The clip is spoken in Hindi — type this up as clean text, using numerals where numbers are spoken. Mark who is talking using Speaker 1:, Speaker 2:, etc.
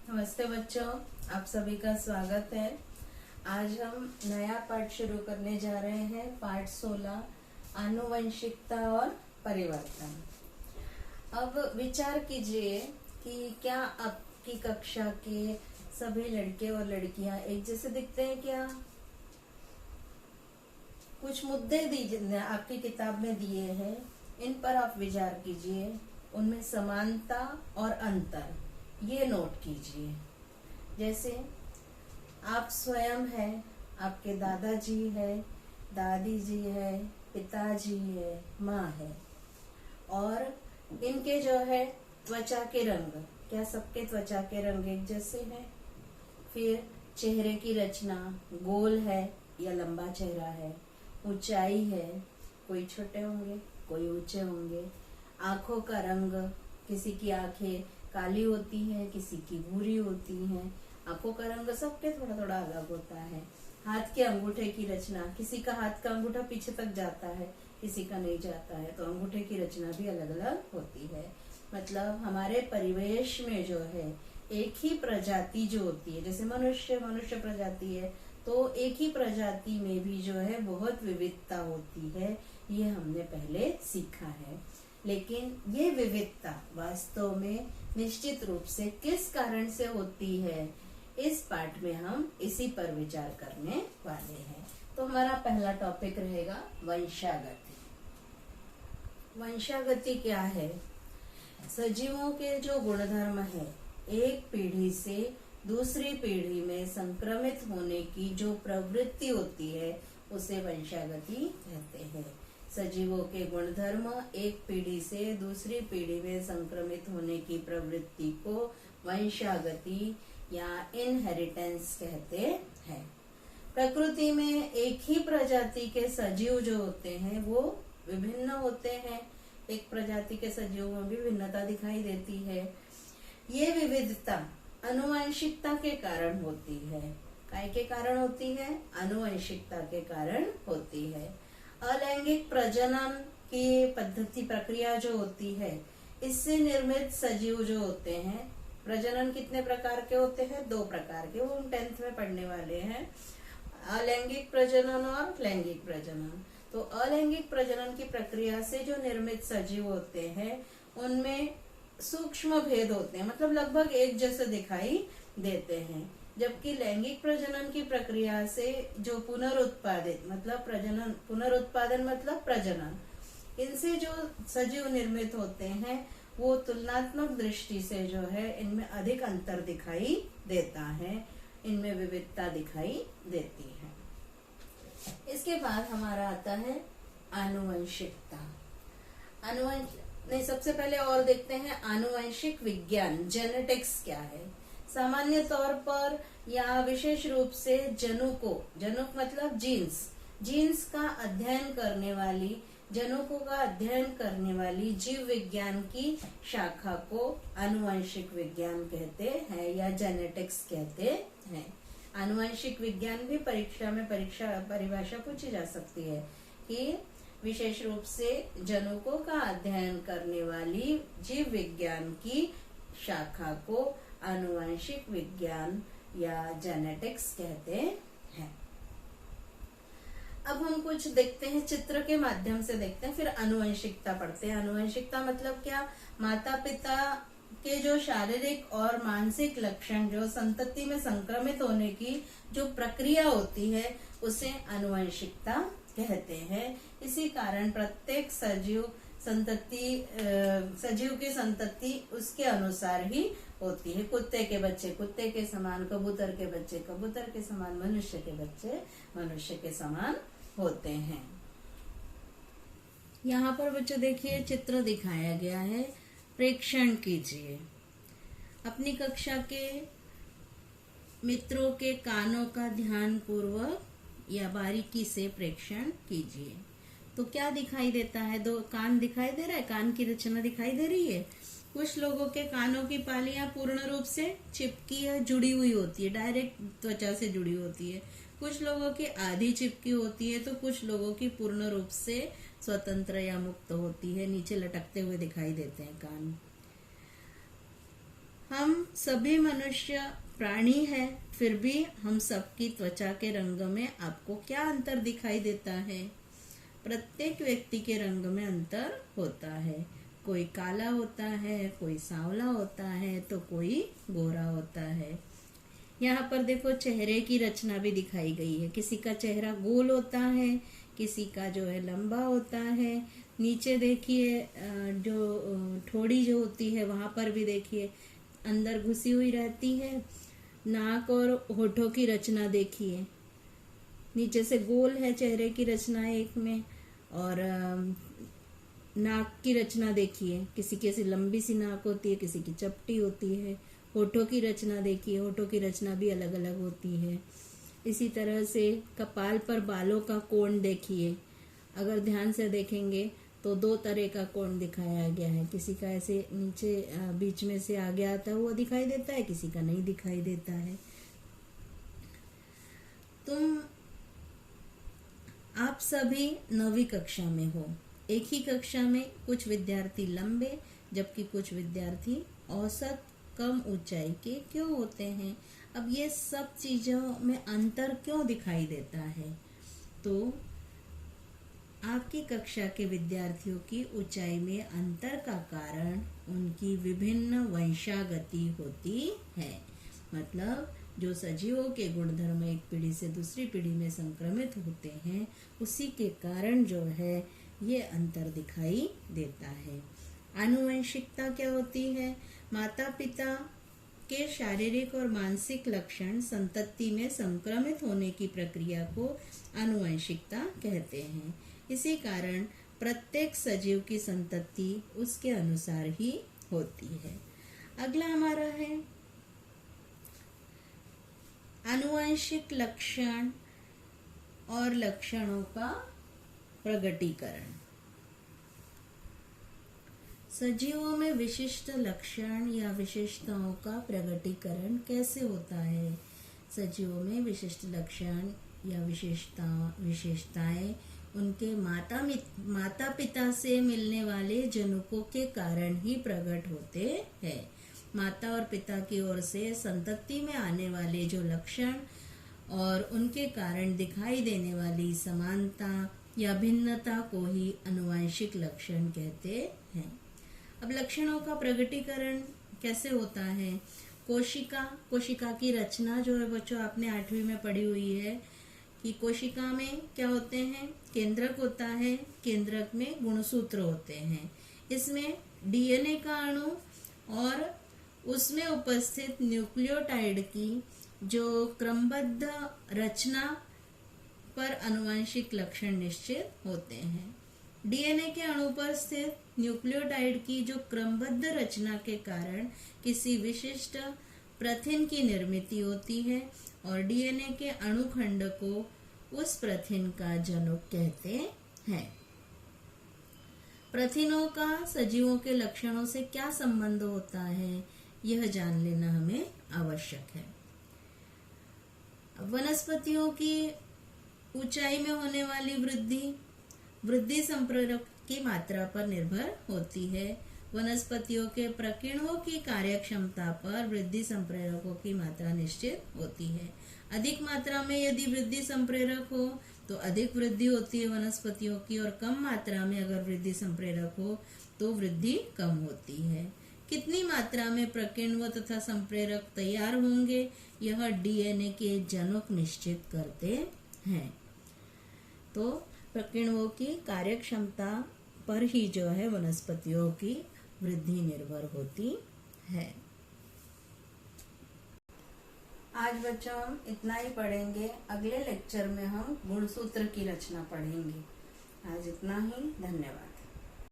Speaker 1: नमस्ते बच्चों, आप सभी का स्वागत है। आज हम नया पाठ शुरू करने जा रहे हैं, पाठ 16 आनुवंशिकता और परिवर्तन। अब विचार कीजिए कि क्या आपकी कक्षा के सभी लड़के और लड़कियां एक जैसे दिखते हैं क्या? कुछ मुद्दे दीजिए, आपकी किताब में दिए हैं, इन पर आप विचार कीजिए। उनमें समानता और अंतर ये नोट कीजिए। जैसे आप स्वयं हैं, आपके दादाजी है, दादी जी है, पिताजी है, माँ है, और इनके जो है त्वचा के रंग, क्या सबके त्वचा के रंग एक जैसे हैं? फिर चेहरे की रचना गोल है या लंबा चेहरा है? ऊंचाई है, कोई छोटे होंगे, कोई ऊंचे होंगे। आंखों का रंग, किसी की आंखें काली होती हैं, किसी की भूरी होती हैं। आंखों का रंग सबके थोड़ा थोड़ा अलग होता है। हाथ के अंगूठे की रचना, किसी का हाथ का अंगूठा पीछे तक जाता है, किसी का नहीं जाता है, तो अंगूठे की रचना भी अलग अलग होती है। मतलब हमारे परिवेश में जो है एक ही प्रजाति जो होती है, जैसे मनुष्य प्रजाति है, तो एक ही प्रजाति में भी जो है बहुत विविधता होती है। ये हमने पहले सीखा है। लेकिन ये विविधता वास्तव में निश्चित रूप से किस कारण से होती है, इस पाठ में हम इसी पर विचार करने वाले हैं। तो हमारा पहला टॉपिक रहेगा वंशागति। वंशागति क्या है? सजीवों के जो गुणधर्म है, एक पीढ़ी से दूसरी पीढ़ी में संक्रमित होने की जो प्रवृत्ति होती है, उसे वंशागति कहते हैं। सजीवों के गुणधर्म एक पीढ़ी से दूसरी पीढ़ी में संक्रमित होने की प्रवृत्ति को वंशागति या इनहेरिटेंस कहते हैं। प्रकृति में एक ही प्रजाति के सजीव जो होते हैं वो विभिन्न होते हैं। एक प्रजाति के सजीवों में भी भिन्नता दिखाई देती है। ये विविधता आनुवंशिकता के कारण होती है। काय के कारण होती है? आनुवंशिकता के कारण होती है। अलैंगिक प्रजनन की पद्धति प्रक्रिया जो होती है, इससे निर्मित सजीव जो होते हैं, प्रजनन कितने प्रकार के होते हैं? 2 प्रकार के, वो हम 10th में पढ़ने वाले हैं। अलैंगिक प्रजनन और लैंगिक प्रजनन। तो अलैंगिक प्रजनन की प्रक्रिया से जो निर्मित सजीव होते हैं, उनमें सूक्ष्म भेद होते हैं, मतलब लगभग एक जैसे दिखाई देते हैं। जबकि लैंगिक प्रजनन की प्रक्रिया से जो पुनरुत्पादित मतलब पुनरुत्पादन मतलब प्रजनन, इनसे जो सजीव निर्मित होते हैं, वो तुलनात्मक दृष्टि से जो है इनमें अधिक अंतर दिखाई देता है, इनमें विविधता दिखाई देती है। इसके बाद हमारा आता है आनुवंशिकता। सबसे पहले और देखते हैं आनुवंशिक विज्ञान, जेनेटिक्स क्या है। सामान्य तौर पर या विशेष रूप से जनुक मतलब जीन्स का अध्ययन करने वाली, जनुकों का अध्ययन करने वाली जीव विज्ञान की शाखा को आनुवंशिक विज्ञान कहते हैं या जेनेटिक्स कहते हैं। आनुवंशिक विज्ञान भी परीक्षा में परिभाषा पूछी जा सकती है कि विशेष रूप से जनुकों का अध्ययन करने वाली जीव विज्ञान की शाखा को आनुवंशिक विज्ञान या जेनेटिक्स कहते हैं। अब हम कुछ देखते हैं, चित्र के माध्यम से देखते हैं, फिर आनुवंशिकता पढ़ते हैं। आनुवंशिकता मतलब क्या? माता पिता के जो शारीरिक और मानसिक लक्षण जो संतति में संक्रमित होने की जो प्रक्रिया होती है, उसे आनुवंशिकता कहते हैं। इसी कारण प्रत्येक सजीव की संतति उसके अनुसार ही होती है। कुत्ते के बच्चे कुत्ते के समान, कबूतर के बच्चे कबूतर के समान, मनुष्य के बच्चे मनुष्य के समान होते हैं। यहाँ पर बच्चों देखिए चित्र दिखाया गया है, प्रेक्षण कीजिए। अपनी कक्षा के मित्रों के कानों का ध्यान पूर्वक या बारीकी से प्रेक्षण कीजिए। तो क्या दिखाई देता है? 2 कान दिखाई दे रहा है, कान की रचना दिखाई दे रही है। कुछ लोगों के कानों की पालियां पूर्ण रूप से चिपकी या जुड़ी हुई होती है, डायरेक्ट त्वचा से जुड़ी होती है। कुछ लोगों की आधी चिपकी होती है, तो कुछ लोगों की पूर्ण रूप से स्वतंत्र या मुक्त होती है, नीचे लटकते हुए दिखाई देते हैं कान। हम सभी मनुष्य प्राणी हैं, फिर भी हम सबकी त्वचा के रंग में आपको क्या अंतर दिखाई देता है? प्रत्येक व्यक्ति के रंग में अंतर होता है। कोई काला होता है, कोई सांवला होता है, तो कोई गोरा होता है। यहाँ पर देखो चेहरे की रचना भी दिखाई गई है। किसी का चेहरा गोल होता है, किसी का जो है लंबा होता है। नीचे देखिए जो ठोड़ी जो होती है वहां पर भी देखिए अंदर घुसी हुई रहती है। नाक और होठों की रचना देखिए, नीचे से गोल है चेहरे की रचना एक में, और नाक की रचना देखिए, किसी की ऐसी लंबी सी नाक होती है, किसी की चपटी होती है। होठों की रचना देखिए, होठों की रचना भी अलग अलग होती है। इसी तरह से कपाल पर बालों का कोण देखिए, अगर ध्यान से देखेंगे तो दो तरह का कोण दिखाया गया है। किसी का ऐसे नीचे बीच में से आगे आता हुआ दिखाई देता है, किसी का नहीं दिखाई देता है। आप सभी 9वीं कक्षा में हो। एक ही कक्षा में कुछ विद्यार्थी लंबे जबकि कुछ विद्यार्थी औसत कम ऊंचाई के क्यों होते हैं? अब ये सब चीजों में अंतर क्यों दिखाई देता है? तो आपकी कक्षा के विद्यार्थियों की ऊंचाई में अंतर का कारण उनकी विभिन्न वंशागति होती है। मतलब जो सजीवों के गुणधर्म एक पीढ़ी से दूसरी पीढ़ी में संक्रमित होते हैं, उसी के कारण जो है ये अंतर दिखाई देता है। आनुवंशिकता क्या होती है? माता पिता के शारीरिक और मानसिक लक्षण संतति में संक्रमित होने की प्रक्रिया को आनुवंशिकता कहते हैं। इसी कारण प्रत्येक सजीव की संतति उसके अनुसार ही होती है। अगला हमारा है आनुवंशिक लक्षण और लक्षणों का प्रगटीकरण। सजीवों में विशिष्ट लक्षण या विशेषताओं का प्रगटीकरण कैसे होता है? सजीवों में विशिष्ट लक्षण या विशेषताएं उनके माता पिता से मिलने वाले जनुकों के कारण ही प्रकट होते हैं। माता और पिता की ओर से संतति में आने वाले जो लक्षण और उनके कारण दिखाई देने वाली समानता या भिन्नता को ही आनुवंशिक लक्षण कहते हैं। अब लक्षणों का प्रगटीकरण कैसे होता है? कोशिका की रचना जो है बच्चों आपने 8वीं में पढ़ी हुई है कि कोशिका में क्या होते हैं? केंद्रक होता है, केंद्रक में गुणसूत्र होते हैं। इसमें डीएनए का अणु और उसमें उपस्थित न्यूक्लियोटाइड की जो क्रमबद्ध रचना पर आनुवंशिक लक्षण निश्चित होते हैं। डीएनए के अणु पर स्थित न्यूक्लियोटाइड की जो क्रमबद्ध रचना के कारण किसी विशिष्ट प्रथिन की निर्मित होती है और डीएनए के अणुखंड को उस प्रथिन का जनुक कहते हैं। प्रथिनों का सजीवों के लक्षणों से क्या संबंध होता है, यह जान लेना हमें आवश्यक है। वनस्पतियों की ऊंचाई में होने वाली वृद्धि संप्रेरक की मात्रा पर निर्भर होती है। वनस्पतियों के प्रकीर्णों की कार्यक्षमता पर वृद्धि संप्रेरकों की मात्रा निश्चित होती है। अधिक मात्रा में यदि वृद्धि संप्रेरक हो तो अधिक वृद्धि होती है वनस्पतियों की, और कम मात्रा में अगर वृद्धि संप्रेरक हो तो वृद्धि कम होती है। कितनी मात्रा में प्रकीर्णव तथा संप्रेरक तैयार होंगे, यह डीएनए के जनुक निश्चित करते हैं। तो प्रकीर्णवों की कार्यक्षमता पर ही जो है वनस्पतियों की वृद्धि निर्भर होती है। आज बच्चों हम इतना ही पढ़ेंगे। अगले लेक्चर में हम गुणसूत्र की रचना पढ़ेंगे। आज इतना ही। धन्यवाद।